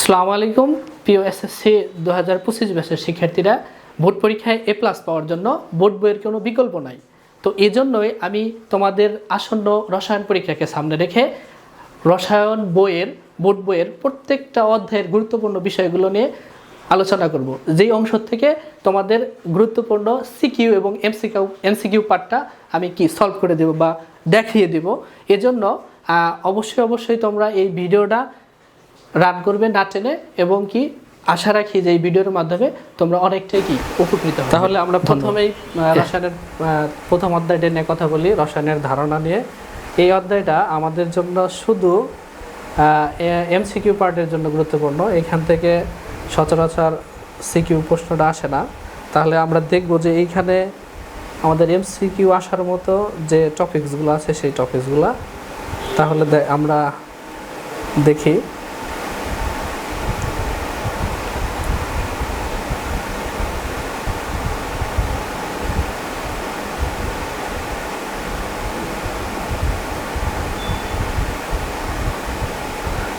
আসসালামু আলাইকুম প্রিয় এসএসসি 2025 ব্যাচের শিক্ষার্থীরা, বোর্ড পরীক্ষায় এ প্লাস পাওয়ার জন্য বোর্ড বইয়ের কোনো বিকল্প নাই। তো এই জন্যই আমি তোমাদের আসন্ন রসায়ন পরীক্ষাকে সামনে রেখে রসায়ন বইয়ের বোর্ড বইয়ের প্রত্যেকটা অধ্যায়ের গুরুত্বপূর্ণ বিষয়গুলো নিয়ে আলোচনা করব, যেই অংশ থেকে তোমাদের গুরুত্বপূর্ণ সিকিউ এবং এমসিকিউ পার্টটা আমি সলভ করে দেব বা দেখিয়ে দেব। এজন্য অবশ্যই তোমরা এই ভিডিওটা রান করবে না টেনে, এবং আশা রাখি যে এই ভিডিওর মাধ্যমে তোমরা অনেকটাই উপকৃত হবে। তাহলে আমরা প্রথমেই রসায়নের প্রথম অধ্যায়টা নিয়ে কথা বলি, রসায়নের ধারণা নিয়ে। এই অধ্যায়টা আমাদের জন্য শুধু এমসিকিউ পার্টের জন্য গুরুত্বপূর্ণ। এখান থেকে সচরাচর সিকিউ প্রশ্নটা আসে না। তাহলে আমরা দেখব যে এইখানে আমাদের এমসিকিউ আসার মতো যে টপিকসগুলো আছে সেই টপিকসগুলো তাহলে আমরা দেখি।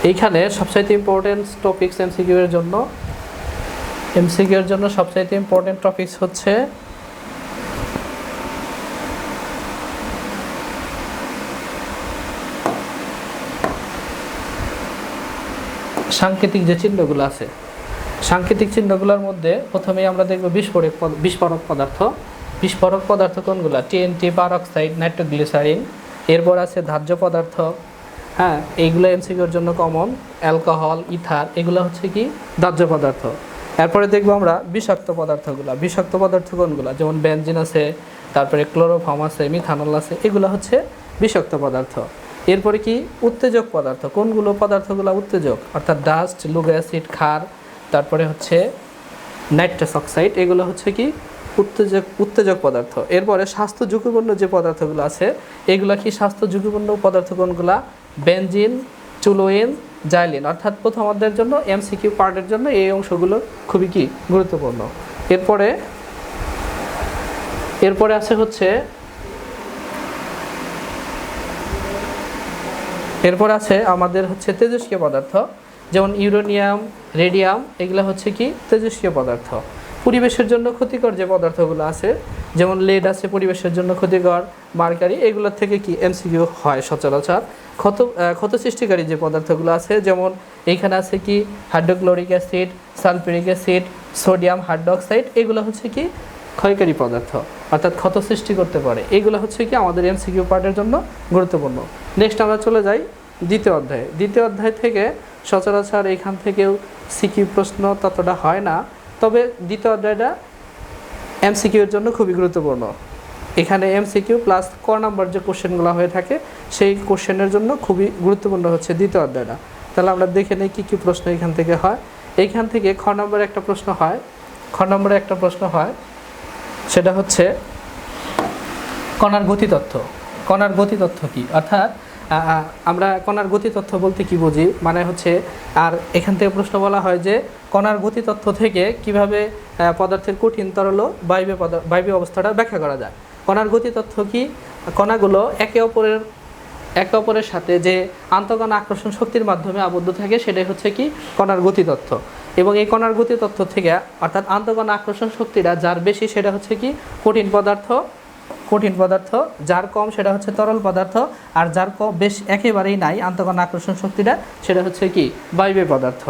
এইখানে সবচাইতে ইম্পর্টেন্ট টপিকস এমসিকিউ এর জন্য সবচাইতে ইম্পর্টেন্ট টপিকস হচ্ছে সাংকেতিক যে চিহ্নগুলো আছে। সাংকেতিক চিহ্নগুলোর মধ্যে প্রথমেই আমরা দেখব বিস্ফোরক পদার্থ। বিস্ফোরক পদার্থ কোনগুলো? TNT, peroxide, nitroglycerine. এরপর আছে ধার্য পদার্থ। হ্যাঁ, এইগুলো এমসিকিউর জন্য কমন। অ্যালকোহল, ইথার, এগুলো হচ্ছে দাহ্য পদার্থ। এরপরে দেখবো আমরা বিষাক্ত পদার্থগুলো। বিষাক্ত পদার্থ কোনগুলো? যেমন বেনজিন আছে, তারপরে ক্লোরোফর্ম আছে, মিথানল আছে, এগুলো হচ্ছে বিষাক্ত পদার্থ। এরপরে উত্তেজক পদার্থ। কোনগুলো পদার্থগুলো উত্তেজক? অর্থাৎ ডাস্ট, লুগো অ্যাসিড, ক্ষার, তারপরে হচ্ছে নাইট্রাস অক্সাইড, এগুলো হচ্ছে উত্তেজক পদার্থ। এরপরে স্বাস্থ্য ঝুঁকিপূর্ণ যে পদার্থগুলো আছে, এগুলো স্বাস্থ্য ঝুঁকিপূর্ণ পদার্থ কোনগুলা? Benzene, toluene, xylene. অর্থাৎ প্রথম অধ্যায়ের জন্য এমসিকিউ পার্টের জন্য এই অংশগুলো খুবই গুরুত্বপূর্ণ। এরপরে আছে হচ্ছে আমাদের হচ্ছে তেজস্ক্রিয় পদার্থ। যেমন ইউরেনিয়াম, রেডিয়াম, এগুলো হচ্ছে তেজস্ক্রিয় পদার্থ। পরিবেশের জন্য ক্ষতিকর যে পদার্থগুলো আছে, যেমন লেড আছে পরিবেশের জন্য ক্ষতিকর, মার্কারি, এগুলোর থেকে এমসিকিউ হয় সচরাচর। ক্ষত সৃষ্টিকারী যে পদার্থগুলো আছে, যেমন এইখানে আছে hydrochloric acid, sulphuric acid, sodium hydroxide, এগুলো হচ্ছে ক্ষয়কারী পদার্থ, অর্থাৎ ক্ষত সৃষ্টি করতে পারে। এগুলো হচ্ছে আমাদের এমসিকিউ পার্টের জন্য গুরুত্বপূর্ণ। নেক্সট আমরা চলে যাই দ্বিতীয় অধ্যায়ে। দ্বিতীয় অধ্যায় থেকে সচরাচর এখান থেকেও সিকিউ প্রশ্ন ততটা হয় না, তবে দ্বিতীয় অধ্যায়টা এমসিকিউর জন্য খুবই গুরুত্বপূর্ণ। এখানে এমসিকিউ প্লাস ক নাম্বার যে কোশ্চেনগুলো হয়ে থাকে সেই কোশ্চেনের জন্য খুবই গুরুত্বপূর্ণ হচ্ছে দ্বিতীয় অধ্যায়টা। তাহলে আমরা দেখে নিই কী প্রশ্ন এখান থেকে হয়। এইখান থেকে খ নম্বরে একটা প্রশ্ন হয়, সেটা হচ্ছে কণার গতিতত্ত্ব। কণার গতিতত্ত্ব কি? অর্থাৎ আমরা কণার গতিতত্ত্ব বলতে কি বুঝি, মানে হচ্ছে, আর এখান থেকে প্রশ্ন বলা হয় যে কণার গতিতত্ত্ব থেকে কিভাবে পদার্থের কঠিন তরল বায়বীয় অবস্থাটা ব্যাখ্যা করা যায়। কণার গতিতত্ত্ব কি? কণাগুলো একে অপরের সাথে যে আন্তঃকণা আকর্ষণ শক্তির মাধ্যমে আবদ্ধ থাকে, সেটাই হচ্ছে কণার গতিতত্ত্ব। এবং এই কণার গতিতত্ত্ব থেকে, অর্থাৎ আন্তঃকণা আকর্ষণ শক্তিটা যার বেশি সেটা হচ্ছে কঠিন পদার্থ, যার কম সেটা হচ্ছে তরল পদার্থ, আর যার বেশ একেবারেই নাই আন্তঃকণা আকর্ষণ শক্তিটা, সেটা হচ্ছে বায়বীয় পদার্থ।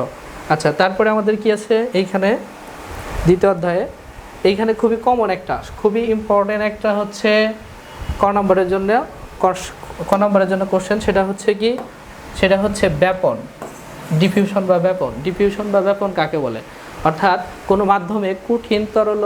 আচ্ছা, তারপরে আমাদের কি আছে এইখানে দ্বিতীয় অধ্যায়ে? এইখানে খুবই কমন একটা, খুবই ইম্পর্টেন্ট একটা হচ্ছে ক নম্বরের জন্য কোশ্চেন। সেটা হচ্ছে ব্যাপন, ডিফিউশন বা ব্যাপন কাকে বলে? অর্থাৎ কোনো মাধ্যমে কঠিন তরল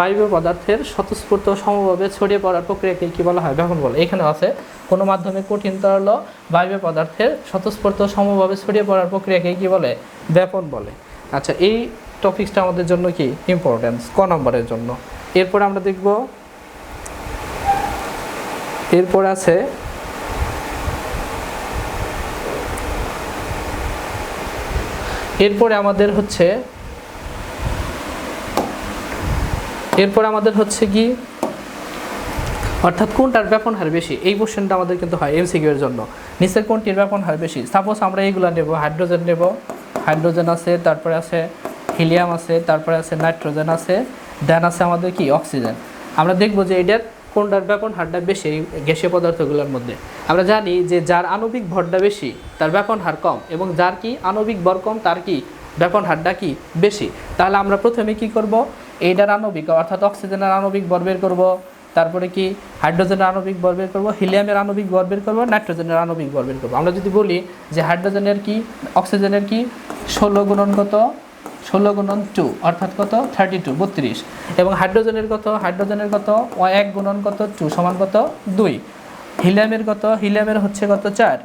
বায়বীয় পদার্থের স্বতঃস্ফূর্ত সমভাবে ছড়িয়ে পড়ার প্রক্রিয়াকে কি বলা হয়? ব্যাপন বলে। এখানে আছে কোনো মাধ্যমে কঠিন তরল বায়বীয় পদার্থের স্বতঃস্ফূর্ত সমভাবে ছড়িয়ে পড়ার প্রক্রিয়াকে কি বলে? ব্যাপন বলে। আচ্ছা, এই টপিকসটা আমাদের জন্য ইম্পর্টেন্স ক নম্বরের জন্য। এরপর আমরা দেখব, এরপরে আমাদের হচ্ছে অর্থাৎ কোনটার ব্যাপন হার বেশি, এই কোশ্চেনটা আমাদের কিন্তু হয় এমসিকিউ এর জন্য। নিচের কোনটির ব্যাপন হার বেশি? সাপোজ আমরা এইগুলো নেব, হাইড্রোজেন নেব, হাইড্রোজেন আছে, তারপরে আছে হিলিয়াম আছে, তারপরে আছে নাইট্রোজেন আছে, দেন আছে আমাদের কি অক্সিজেন। আমরা দেখব যে এটার কোনটার ব্যাপন হারটা বেশি এই গ্যাসীয় পদার্থগুলোর মধ্যে। আমরা জানি যে যার আণবিক ভরটা বেশি তার ব্যাপন হার কম, এবং যার কি আণবিক ভর কম তার কি ব্যাপন হারটা কি বেশি। তাহলে আমরা প্রথমে কি করব, এইটার আণবিক অর্থাৎ অক্সিজেনের আণবিক ভর বের করব, তারপরে কি হাইড্রোজেনের আণবিক ভর বের করব, হিলিয়ামের আণবিক ভর বের করব, নাইট্রোজেনের আণবিক ভর বের করব। আমরা যদি বলি যে হাইড্রোজেনের কি অক্সিজেনের কি 16 গুণন কত, 16 গুণন 2 অর্থাৎ কত 32 32, এবং হাইড্রোজেনের কত, হাইড্রোজেনের কত 1 গুণন কত 2 সমান কত 2, হিলিয়ামের কত, হিলিয়ামের হচ্ছে কত 4,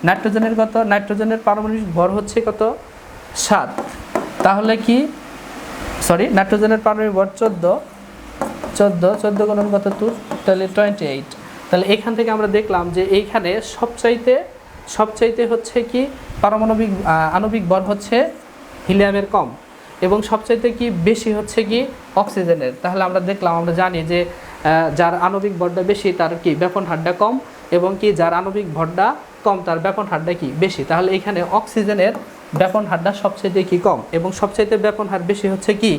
নাইট্রোজেনের কত, নাইট্রোজেনের পারমাণবিক ভর হচ্ছে কত 7, তাহলে কি সরি নাইট্রোজেনের পারমাণবিক ভর 14 গুণন কত 2, তাহলে 28। তাহলে এখান থেকে আমরা দেখলাম যে এইখানে সবচাইতে হচ্ছে কি পারমাণবিক আণবিক ভর হচ্ছে হিলিয়ামের কম, এবং সবচাইতে কি বেশি হচ্ছে কি অক্সিজেনের। তাহলে আমরা দেখলাম, আমরা জানি যে যার আণবিক ভরটা বেশি তার কি ব্যাপন হারটা কম, এবং কি যার আণবিক ভরটা কম তার ব্যাপন হারটা কি বেশি। তাহলে এখানে অক্সিজেনের ব্যাপন হারটা সবচাইতে কি কম, এবং সবচাইতে ব্যাপন হার বেশি হচ্ছে কি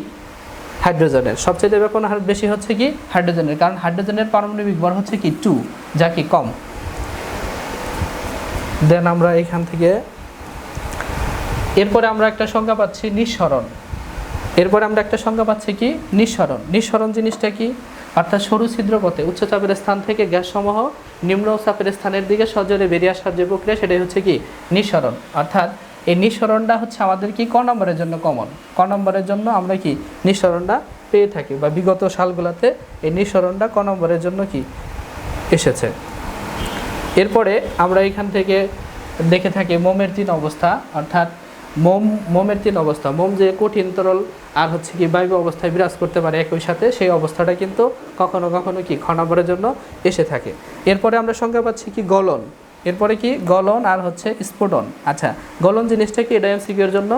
হাইড্রোজেনের। সবচাইতে ব্যাপন হার বেশি হচ্ছে কি হাইড্রোজেনের, কারণ হাইড্রোজেনের পারমাণবিক ভর হচ্ছে কি 2, যা কি কম। দেন আমরা এখান থেকে এরপরে আমরা একটা সংজ্ঞা পাচ্ছি নিঃসরণ। এরপরে আমরা একটা সংজ্ঞা পাচ্ছি কি নিঃসরণ। নিঃসরণ জিনিসটা কি? অর্থাৎ সরু ছিদ্রপথে উচ্চ চাপের স্থান থেকে গ্যাস সমূহ নিম্ন চাপের স্থানের দিকে সজোরে বেরিয়ে আসার যে প্রক্রিয়া, সেটাই হচ্ছে কি নিঃসরণ। অর্থাৎ এই নিঃসরণটা হচ্ছে আমাদের কি ক নম্বরের জন্য কমন, ক নম্বরের জন্য আমরা কি নিঃসরণটা পেয়ে থাকি, বা বিগত সালগুলোতে এই নিঃসরণটা ক নম্বরের জন্য কি এসেছে। এরপরে আমরা এখান থেকে দেখে থাকি মোমের 3 অবস্থা, অর্থাৎ মোমের 3 অবস্থা। মোম যে কঠিন, তরল আর হচ্ছে কি বায়ু অবস্থায় বিরাজ করতে পারে একই সাথে, সেই অবস্থাটা কিন্তু কখনো কখনো কি খ নম্বরের জন্য এসে থাকে। এরপরে আমরা সংজ্ঞা পাচ্ছি কি গলন। এরপরে কি গলন আর হচ্ছে স্ফুটন। আচ্ছা, গলন জিনিসটা কি? এটা এমসিকিউ এর জন্য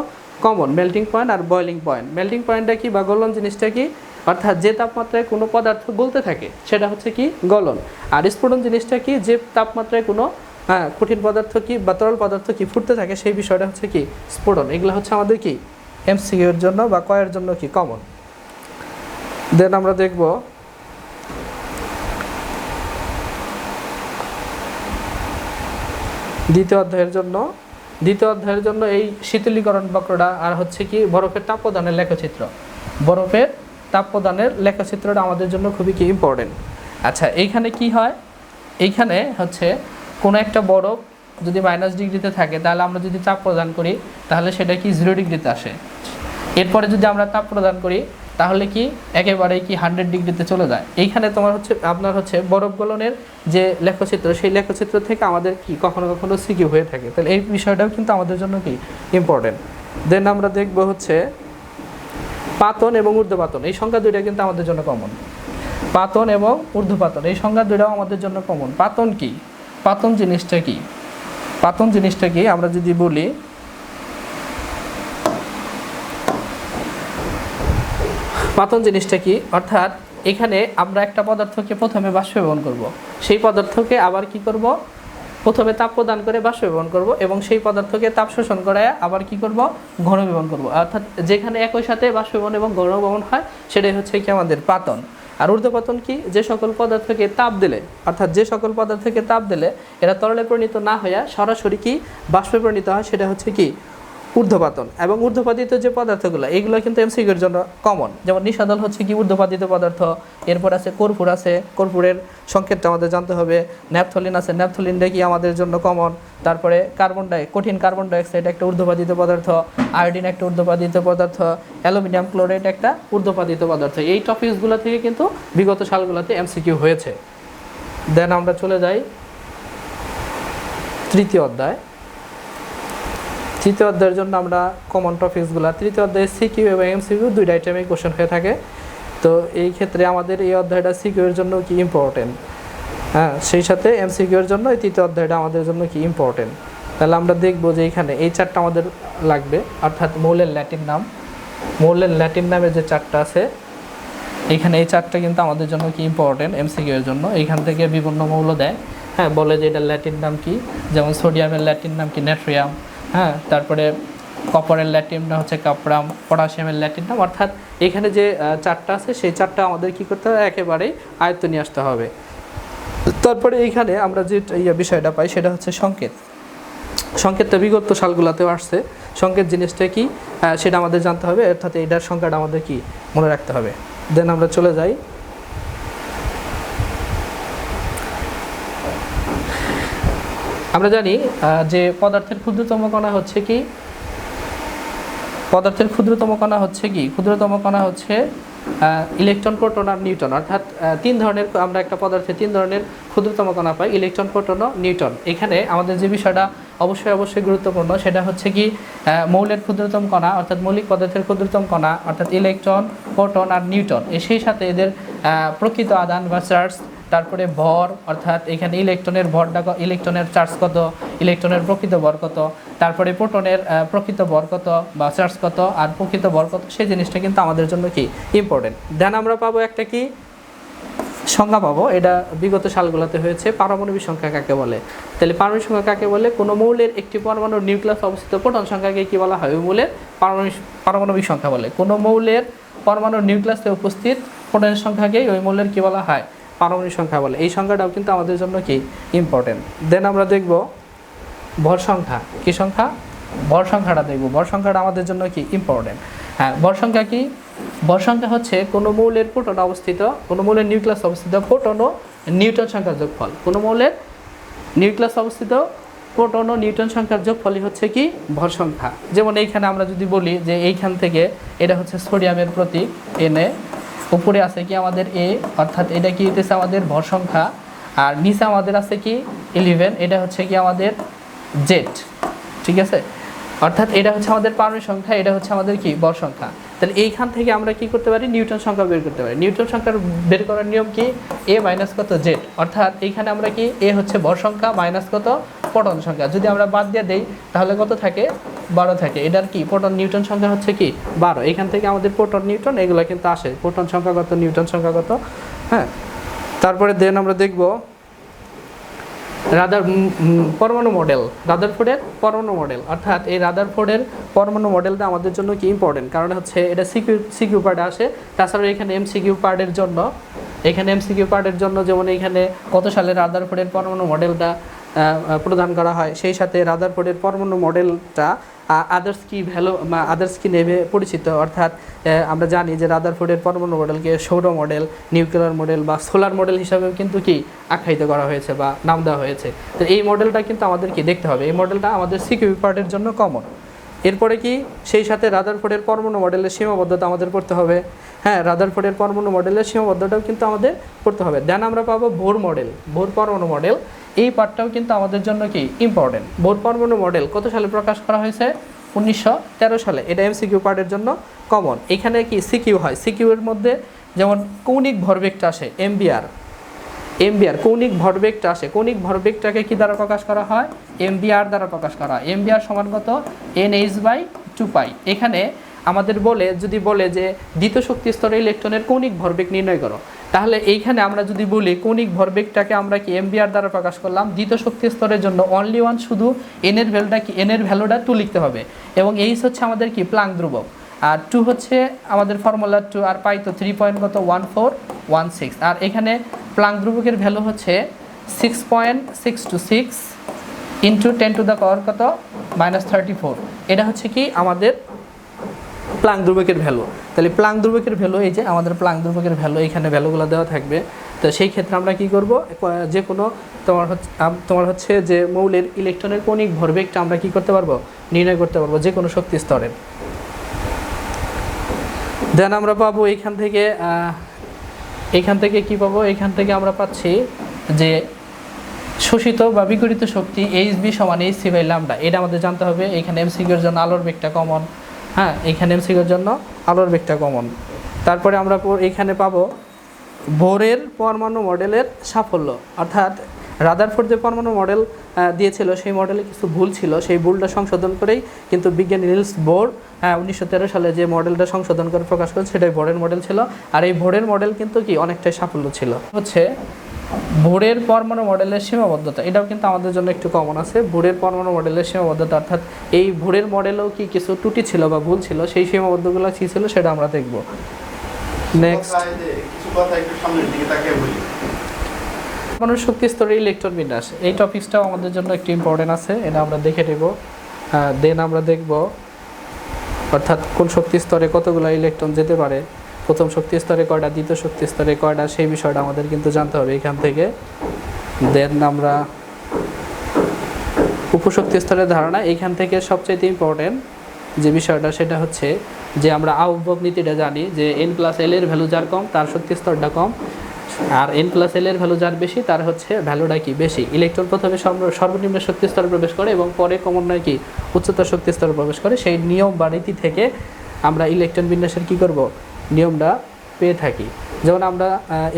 কমন, মেল্টিং পয়েন্ট আর বয়লিং পয়েন্ট। মেল্টিং পয়েন্টটা কি বা গলন জিনিসটা কি? অর্থাৎ যে তাপমাত্রায় কোনো পদার্থ গলতে থাকে সেটা হচ্ছে কি গলন। আর স্ফুটন জিনিসটা কি? যে তাপমাত্রায় কোনো কঠিন পদার্থ কি বা তরল পদার্থ কি ফুটতে থাকে, সেই বিষয়টা হচ্ছে কি স্ফুটন। এগুলো হচ্ছে আমাদের কি এমসিকিউ এর জন্য বা কয়ের জন্য কি কমন। দেন আমরা দেখব দ্বিতীয় অধ্যায়ের জন্য এই শীতলীকরণ বক্রটা আর হচ্ছে কি বরফের তাপ প্রদানের লেখচিত্র। বরফের তাপ প্রদানের লেখচিত্রটা আমাদের জন্য খুবই কি ইম্পর্টেন্ট। আচ্ছা, এইখানে কি হয়? এইখানে হচ্ছে কোনো একটা বরফ যদি -ডিগ্রিতে থাকে, তাহলে আমরা যদি তাপ প্রদান করি তাহলে সেটা কি 0 ডিগ্রিতে আসে। এরপরে যদি আমরা তাপ প্রদান করি তাহলে কি একেবারেই কি 100 ডিগ্রিতে চলে যায়। এইখানে আপনার হচ্ছে বরফ গলনের যে লেখচিত্র, সেই লেখচিত্র থেকে আমাদের কি কখনো কখনো সিকিউ হয়ে থাকে। তাহলে এই বিষয়টাও কিন্তু আমাদের জন্য কি ইম্পর্টেন্ট। দেন আমরা দেখব হচ্ছে পাতন এবং ঊর্ধ্বপাতন। এই সংখ্যা দুইটা কিন্তু আমাদের জন্য কমন। পাতন এবং ঊর্ধ্বপাতন এই সংখ্যা দুইটাও আমাদের জন্য কমন। পাতন কি? পাতন জিনিসটা কি? পাতন জিনিসটা কি আমরা যদি বলি, পাতন জিনিসটা কি? অর্থাৎ এখানে আমরা একটা পদার্থকে প্রথমে বাষ্পীভবন করব, সেই পদার্থকে আবার কি করব, প্রথমে তাপ প্রদান করে বাষ্পীভবন করব, এবং সেই পদার্থকে তাপ শোষণ করায় আবার কি করব, ঘনীভবন করব। অর্থাৎ যেখানে একই সাথে বাষ্পীভবন এবং ঘনীভবন হয় সেটাই হচ্ছে কি আমাদের পাতন। আর ঊর্ধ্বপাতন কি? যে সকল পদার্থকে তাপ দিলে, অর্থাৎ যে সকল পদার্থকে তাপ দিলে এরা তরলে পরিণত না হইয়া সরাসরি কি বাষ্পে পরিণত হয়, সেটা হচ্ছে কি ঊর্ধ্বপাতন। এবং ঊর্ধ্বপাতিত যে পদার্থগুলো, এইগুলো কিন্তু এমসিকিউর জন্য কমন। যেমন নিশাদল হচ্ছে কি ঊর্ধ্বপাতিত পদার্থ। এরপর আছে কর্পূর আছে, কর্পূরের সংকেতটা আমাদের জানতে হবে। ন্যাপথলিন আছে, ন্যাপথলিনটা কি আমাদের জন্য কমন। তারপরে কঠিন কার্বন ডাইঅক্সাইড একটা ঊর্ধ্বপাতিত পদার্থ, আয়োডিন একটা ঊর্ধ্বপাতিত পদার্থ, অ্যালুমিনিয়াম ক্লোরাইড একটা ঊর্ধ্বপাতিত পদার্থ। এই টপিকসগুলো থেকে কিন্তু বিগত সালগুলোতে এমসিকিউ হয়েছে। দেন আমরা চলে যাই তৃতীয় অধ্যায়। তৃতীয় অধ্যায়ের জন্য আমরা কমন টপিকসগুলো, তৃতীয় অধ্যায়ে সিকিউ এবং এমসিকিউ দুইটা আইটেমে কোশ্চেন হয়ে থাকে। তো এই ক্ষেত্রে আমাদের এই অধ্যায়টা সিকিউ এর জন্য কি ইম্পর্টেন্ট, হ্যাঁ, সেই সাথে এমসিকিউ এর জন্য এই তৃতীয় অধ্যায়টা আমাদের জন্য কি ইম্পর্টেন্ট। তাহলে আমরা দেখব যে এখানে এই চারটা আমাদের লাগবে, অর্থাৎ মৌলের ল্যাটিন নাম। মৌলের ল্যাটিন নামে যে চারটা আছে এখানে এই চারটা কিন্তু আমাদের জন্য কি ইম্পর্টেন্ট এমসিকিউ এর জন্য। এখান থেকে বিভিন্ন মৌল দেয়, হ্যাঁ, বলে যে এটা ল্যাটিন নাম কি, যেমন সোডিয়ামের ল্যাটিন নাম কি নাট্রিয়াম, হ্যাঁ, তারপরে কপারের ল্যাটিন নাম হচ্ছে কাপরাম, পটাশিয়ামের ল্যাটিন নাম, অর্থাৎ এখানে যে চারটা আছে সেই চারটা আমাদের কি করতে হবে, একেবারেই আয়ত্ত নিয়ে আসতে হবে। তারপরে এইখানে আমরা যে বিষয়টা পাই সেটা হচ্ছে সংকেত। সংকেতটা বিগত সালগুলোতেও আসছে। সংকেত জিনিসটা কি সেটা আমাদের জানতে হবে, অর্থাৎ এটার সংখ্যাটা আমাদের কি মনে রাখতে হবে। দেন আমরা চলে যাই, আমরা জানি যে পদার্থের ক্ষুদ্রতম কণা হচ্ছে কি, পদার্থের ক্ষুদ্রতম কণা হচ্ছে কি, ক্ষুদ্রতম কণা হচ্ছে ইলেকট্রন, প্রোটন আর নিউট্রন। অর্থাৎ তিন ধরনের, আমরা একটা পদার্থে তিন ধরনের ক্ষুদ্রতম কণা পাই, ইলেকট্রন, প্রোটন ও নিউট্রন। এখানে আমাদের যে বিষয়টা অবশ্যই গুরুত্বপূর্ণ সেটা হচ্ছে কি মৌলের ক্ষুদ্রতম কণা, অর্থাৎ মৌলিক পদার্থের ক্ষুদ্রতম কণা অর্থাৎ ইলেকট্রন, প্রোটন আর নিউট্রন, সেই সাথে এদের প্রকৃত আদান বা চার্জ, তারপরে ভর, অর্থাৎ এখানে ইলেকট্রনের ভরটা, ইলেকট্রনের চার্জ কত, ইলেকট্রনের প্রকৃত ভর কত, তারপরে প্রোটনের প্রকৃত ভর কত বা চার্জ কত আর প্রকৃত ভর কত, সেই জিনিসটা কিন্তু আমাদের জন্য কি ইম্পর্টেন্ট। দেন আমরা পাবো একটা কি সংখ্যা পাবো, এটা বিগত সালগুলোতে হয়েছে, পারমাণবিক সংখ্যা কাকে বলে। তাহলে পারমাণবিক সংখ্যা কাকে বলে, কোনো মৌলের একটি পরমাণুর নিউক্লিয়াস অবস্থিত প্রোটন সংখ্যাকে কি বলা হয়, ওই মৌলের পারমাণবিক সংখ্যা বলে। কোনো মৌলের পরমাণুর নিউক্লিয়াসে উপস্থিত প্রোটনের সংখ্যাকে ওই মৌলের কি বলা হয়, পারমাণবিক সংখ্যা বলে। এই সংখ্যাটাও কিন্তু আমাদের জন্য কি ইম্পর্টেন্ট। দেন আমরা দেখব ভর সংখ্যা, কি সংখ্যা, ভর সংখ্যাটা দেখব। ভর সংখ্যাটা আমাদের জন্য কি ইম্পর্টেন্ট। হ্যাঁ, ভর সংখ্যা কি, ভর সংখ্যা হচ্ছে কোনো মৌলের প্রোটন অবস্থিত, কোনো মৌলের নিউক্লিয়াস অবস্থিত প্রোটন ও নিউট্রন সংখ্যার যোগফল। কোনো মৌলের নিউক্লিয়াস অবস্থিত প্রোটন ও নিউট্রন সংখ্যার যোগফলই হচ্ছে কি ভর সংখ্যা। যেমন এইখানে আমরা যদি বলি যে এইখান থেকে এটা হচ্ছে সোডিয়ামের প্রতীক Na, উপরে আছে কি আমাদের A, অর্থাৎ এটা কি হইতেছে আমাদের ভর সংখ্যা, আর নিচে আমাদের আছে কি 11, এটা হচ্ছে কি আমাদের Z, ঠিক আছে। অর্থাৎ এটা হচ্ছে আমাদের পারমাণবিক সংখ্যা, এটা হচ্ছে আমাদের কি ভর সংখ্যা। তাহলে এইখান থেকে আমরা কি করতে পারি, নিউটন সংখ্যা বের করতে পারি। নিউটন সংখ্যা বের করার নিয়ম কি, A মাইনাস কত Z, অর্থাৎ এইখানে আমরা কি A হচ্ছে ভর সংখ্যা মাইনাস কত প্রোটন সংখ্যা, যদি আমরা বাদ দিয়ে দেই তাহলে কত থাকে, 12 থাকে। এটার কি প্রোটন নিউটন সংখ্যা হচ্ছে কি 12। এখান থেকে আমাদের প্রোটন নিউটন এগুলো কিন্তু আসে, প্রোটন সংখ্যা কত, নিউটন সংখ্যা কত, হ্যাঁ। তারপরে দেন আমরা দেখব পরমাণু মডেল, রাদারফোর্ডের পরমাণু মডেল। অর্থাৎ এই রাদারফোর্ডের পরমাণু মডেলটা আমাদের জন্য কি ইম্পর্টেন্ট, কারণ হচ্ছে এটা সিকিউ পার্টে আসে। তাছাড়া এখানে এমসিকিউ পার্টের জন্য, এখানে এমসিকিউ পার্টের জন্য যেমন এখানে কত সালে রাদারফোর্ডের পরমাণু মডেলটা প্রদান করা হয়, সেই সাথে রাদারফোর্ডের পরমাণু মডেলটা আদার্স কি ভ্যালু, আদার্স কি নেমে পরিচিত। অর্থাৎ আমরা জানি যে রাদারফোর্ডের পরমাণু মডেলকে সৌর মডেল, নিউক্লিয়ার মডেল বা সোলার মডেল হিসাবেও কিন্তু কি আখ্যায়িত করা হয়েছে বা নাম দেওয়া হয়েছে। তো এই মডেলটা কিন্তু আমাদের কি দেখতে হবে, এই মডেলটা আমাদের সিকিউ পার্টের জন্য কমন। এরপরে কি সেই সাথে রাদারফোর্ডের পরমাণু মডেলের সীমাবদ্ধতা আমাদের পড়তে হবে। হ্যাঁ, রাদারফোর্ডের পরমাণু মডেলের সীমাবদ্ধতাও কিন্তু আমাদের পড়তে হবে। দেন আমরা পাবো ভোর মডেল, ভোর পরমাণু মডেল। এই পার্টটাও কিন্তু আমাদের জন্য কি ইম্পর্টেন্ট। ভোর পরমাণু মডেল কত সালে প্রকাশ করা হয়েছে, 1913 সালে। এটা এমসিকিউ পার্টের জন্য কমন। এখানে কি সিকিউ হয়, সিকিউ এর মধ্যে যেমন কৌণিক ভরবেগটা আসে এমবিআর, কৌণিক ভরবেগটা আসে। কৌণিক ভরবেগটাকে কি দ্বারা প্রকাশ করা হয়, এমবিআর দ্বারা প্রকাশ করা হয়। এমবিআর সমান কত, NH/2π। এখানে আমাদের যদি বলে যে দ্বিতীয় শক্তি স্তরে ইলেকট্রনের কৌণিক ভরবেগ নির্ণয় করো, তাহলে এইখানে আমরা যদি বলি কৌণিক ভরবেগটাকে আমরা কি এমবিআর দ্বারা প্রকাশ করলাম, দ্বিতীয় শক্তি স্তরের জন্য অনলি ওয়ান, শুধু এন এর ভ্যালুটা কি, এন এর ভ্যালুটা 2 লিখতে হবে, এবং এইচ হচ্ছে আমাদের কি প্লাঙ্ক ধ্রুবক, আর 2 হচ্ছে আমাদের ফর্মুলা 2, আর পাই তো 3.1416। আর এখানে প্লাঙ্ক ধ্রুবকের ভ্যালু হচ্ছে 6.626 ইন্টু 10 টু দ্য পাওয়ার কত -34। এটা হচ্ছে কি আমাদের প্লাঙ্ক ধ্রুবকের ভ্যালু। তাহলে প্লাঙ্ক ধ্রুবকের ভ্যালু, এই যে আমাদের প্লাঙ্ক ধ্রুবকের ভ্যালু এখানে ভ্যালুগুলো দেওয়া থাকবে। তো সেই ক্ষেত্রে আমরা কি করব, যে কোনো তোমার হচ্ছে যে মৌলের ইলেকট্রনের কৌণিক ভরবেগটা আমরা কি করতে পারবো, নির্ণয় করতে পারবো যে কোনো শক্তি স্তরের। দেন আমরা পাবো এখান থেকে কি পাবো, এখান থেকে আমরা পাচ্ছি যে শোষিত বা বিকিরিত শক্তি HB সমান hc/λ। এটা আমাদের জানতে হবে। এখানে এমসিকিউর জন্য আলোর বেগটা কমন, হ্যাঁ, এখানে এমসিকিউর জন্য আলোর বেগটা কমন। তারপরে আমরা এখানে পাবো বোরের পরমাণু মডেলের সাফল্য। অর্থাৎ রাদারফোর্ড যে পরমাণু মডেল দিয়েছিল সেই মডেলে কিছু ভুল ছিল, সেই ভুলটা সংশোধন করেই কিন্তু বিজ্ঞানী নিলস বোর 1913 সালে যে মডেলটা সংশোধন করে প্রকাশ করেন সেটাই ভোরের মডেল ছিল। আর এই ভোরের মডেল কিন্তু কি অনেকটাই সাফল্য ছিল। হচ্ছে ভোরের পরমাণু মডেলের সীমাবদ্ধতা, এটাও কিন্তু আমাদের জন্য একটু কমন আছে। ভোরের পরমাণু মডেলের সীমাবদ্ধতা অর্থাৎ এই ভোরের মডেলেও কি কিছু ত্রুটি ছিল বা ভুল ছিল, সেই সীমাবদ্ধগুলো কী ছিল সেটা আমরা দেখব। নেক্সট, পরমাণুর শক্তি স্তরে ইলেকট্রন বিন্যাস, এই টপিকসটাও আমাদের জন্য একটু ইম্পর্টেন্ট আছে, এটা আমরা দেখে নেব। দেন আমরা দেখব অর্থাৎ কোন শক্তি স্তরে কতগুলো ইলেকট্রন যেতে পারে, প্রথম শক্তি স্তরে কয়টা, দ্বিতীয় শক্তি স্তরে কয়টা, সেই বিষয়টা আমাদের কিন্তু জানতে হবে এখান থেকে। দেন আমরা উপশক্তি স্তরের ধারণা, এইখান থেকে সবচাইতে ইম্পর্টেন্ট যে বিষয়টা সেটা হচ্ছে যে আমরা আউটবক নীতিটা জানি যে n+l এর ভ্যালু যার কম তার শক্তি স্তরটা কম, আর n+l এর ভ্যালু যার বেশি তার হচ্ছে ভ্যালুটা কি বেশি। ইলেকট্রন প্রথমে সর্বনিম্ন শক্তি স্তরে প্রবেশ করে এবং পরে ক্রমান্বয়ে কি উচ্চতর শক্তি স্তরে প্রবেশ করে, সেই নিয়ম বা রীতি থেকে আমরা ইলেকট্রন বিন্যাসের কি করব নিয়মটা পেয়ে থাকি। যেমন আমরা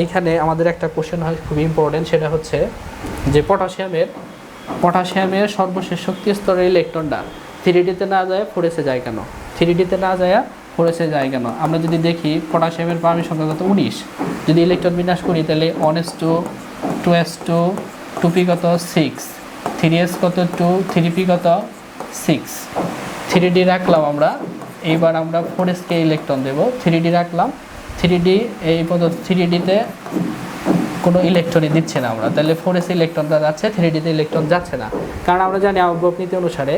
এখানে আমাদের একটা কোশ্চেন হয় খুব ইম্পর্টেন্ট, সেটা হচ্ছে যে পটাশিয়ামের সর্বশেষ শক্তি স্তরের ইলেকট্রনটা 3D-তে না যায় 4s-এ যায় কেন, 3D-তে না যায় 4s-এ যায় কেন। আমরা যদি দেখি পটাশিয়ামের পারমাণবিক সংখ্যা কত 19, যদি ইলেকট্রন বিন্যাস করি তাহলে 1s2 2s2 2p কত 6, 3s কত 2, 3p কত 6, 3D রাখলাম আমরা। এইবার আমরা 4s-কে ইলেকট্রন দেব, 3D রাখলাম, 3D এই পদ্ধতি 3D-তে কোনো ইলেকট্রনই দিচ্ছে না আমরা, তাহলে 4s ইলেকট্রনটা যাচ্ছে, 3D-তে ইলেকট্রন যাচ্ছে না। কারণ আমরা জানি আউটবক নীতি অনুসারে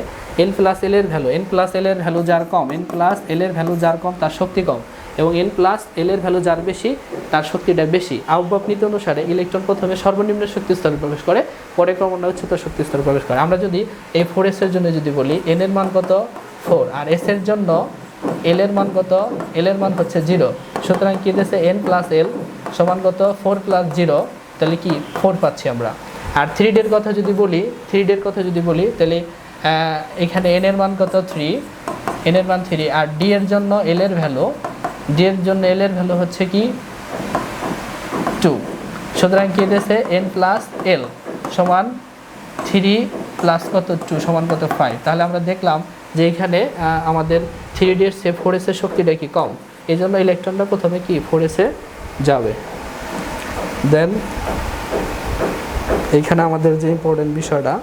n+l এর ভ্যালু, n+l এর ভ্যালু যার কম, n+l এর ভ্যালু যার কম তার শক্তি কম, এবং n+l এর ভ্যালু যার বেশি তার শক্তিটা বেশি। আউটবক নীতি অনুসারে ইলেকট্রন প্রথমে সর্বনিম্ন শক্তি স্তরে প্রবেশ করে, পরে ক্রমান্বয়ে উচ্চতর শক্তি স্তরে প্রবেশ করে। আমরা যদি এই 4s এর জন্য যদি বলি n এর মান কত 4 আর s এর জন্য l এর মান কত, l এর মান হচ্ছে 0, সুতরাং কি দিয়েছে n+l সমান কত 4 + 0, তাহলে কি 4 পাচ্ছি আমরা। আর 3D এর কথা যদি বলি তাহলে এখানে n এর মান কত 3, n এর মান 3, আর d এর জন্য l এর ভ্যালু হচ্ছে কি 2, সুতরাং কি দিয়েছে n+l সমান 3 প্লাস কত 2 সমান কত 5। তাহলে আমরা দেখলাম যে এখানে আমাদের 3D এর চেয়ে 4s এর শক্তিটা কি কম, এই জন্য ইলেকট্রনটা প্রথমে কি 4s-এ যাবে। দেন এইখানে আমাদের যে ইম্পর্টেন্ট বিষয়টা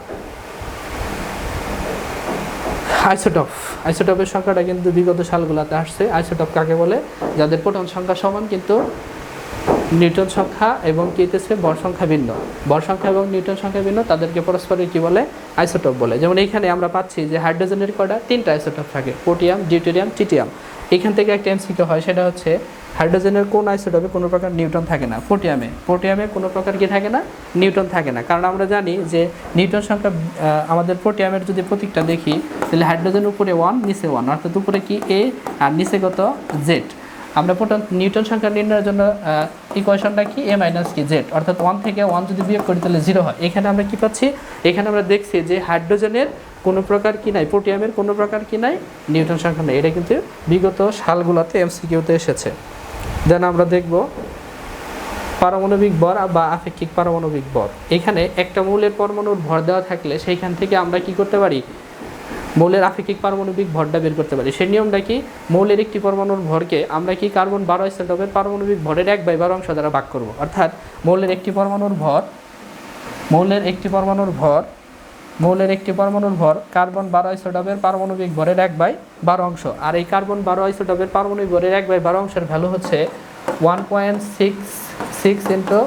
আইসোটপের সংখ্যাটা কিন্তু বিগত সালগুলোতে আসছে। আইসোটপ কাকে বলে? যাদের প্রোটন সংখ্যা সমান কিন্তু নিউটন সংখ্যা এবং কি হইতেছে ভর সংখ্যা ভিন্ন, ভর সংখ্যা এবং নিউটন সংখ্যা ভিন্ন, তাদেরকে পরস্পরের কি বলে আইসোটপ বলে। যেমন এইখানে আমরা পাচ্ছি যে হাইড্রোজেনের কয়টা 3টা আইসোটপ থাকে, পোটিয়াম, ডিউটেরিয়াম, ট্রিটিয়াম। এখান থেকে একটা এমসিকিউ হয়, সেটা হচ্ছে হাইড্রোজেনের কোন আইসোটপে কোনো প্রকার নিউটন থাকে না, পোটিয়ামে কোনো প্রকার কি থাকে না, নিউটন থাকে না। কারণ আমরা জানি যে নিউটন সংখ্যা আমাদের পোটিয়ামের যদি প্রতীকটা দেখি তাহলে হাইড্রোজেনের উপরে 1 নিচে 1, অর্থাৎ উপরে কি a আর নিচে কত z। আমরা নিউটন সংখ্যা নির্ণয়ের জন্য ইকুয়েশনটা কি a মাইনাস কি z, অর্থাৎ 1 থেকে 1 যদি বিয়োগ করি তাহলে 0 হয়। এখানে আমরা কি পাচ্ছি, এখানে আমরা দেখছি যে হাইড্রোজেনের কোনো প্রকার কি নাই, পোটিয়ামের কোনো প্রকার কি নাই, নিউটন সংখ্যা নেই। এটা কিন্তু বিগত সালগুলোতে এমসিকিউতে এসেছে। দেন আমরা দেখব পারমাণবিক ভর বা আপেক্ষিক পারমাণবিক ভর। এখানে একটা মৌলের পরমাণুর ভর দেওয়া থাকলে সেইখান থেকে আমরা কি করতে পারি, মৌলের আপেক্ষিক পারমাণবিক ভরটা বের করতে পারি। সেই নিয়মটা কি, মৌলের একটি পরমাণুর ভরকে আমরা কি কার্বন 12 আইসোটোপের পারমাণবিক ভরের 1/12 অংশ দ্বারা ভাগ করব। অর্থাৎ মৌলের একটি পরমাণুর ভর কার্বন 12 আইসোটোপের পারমাণবিক ভরের 1/12 অংশ। আর এই কার্বন 12 আইসোটোপের পারমাণবিক ভরের 1/12 অংশের ভ্যালু হচ্ছে 1.66 ×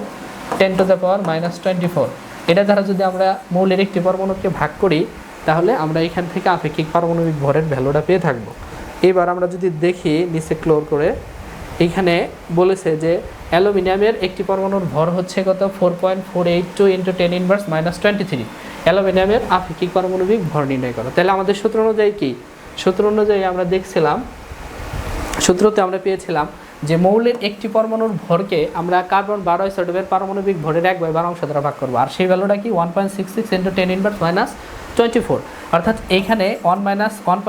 10⁻²৪। এটা দ্বারা যদি আমরা মৌলের একটি পরমাণুকে ভাগ করি তাহলে আমরা এখান থেকে আপেক্ষিক পারমাণবিক ভরের ভ্যালুটা পেয়ে থাকব। এবার আমরা যদি দেখি নিচে ক্লোর করে, এইখানে বলেছে যে অ্যালুমিনিয়ামের একটি পরমাণুর ভর হচ্ছে কত 4.482 × 10⁻⁻23। অ্যালুমিনিয়ামের আপেক্ষিক পারমাণবিক ভর নির্ণয় করা। তাহলে আমাদের সূত্র অনুযায়ী কি, সূত্র অনুযায়ী আমরা দেখছিলাম, সূত্রতে আমরা পেয়েছিলাম যে মৌলের একটি পরমাণুর ভরকে আমরা কার্বন 12 আইসোটোপের পারমাণবিক ভরের 1/12 অংশ দ্বারা ভাগ করবো। আর সেই ভ্যালুটা কি 1.66 × 10⁻⁻24, অর্থাৎ এইখানে 1 - 1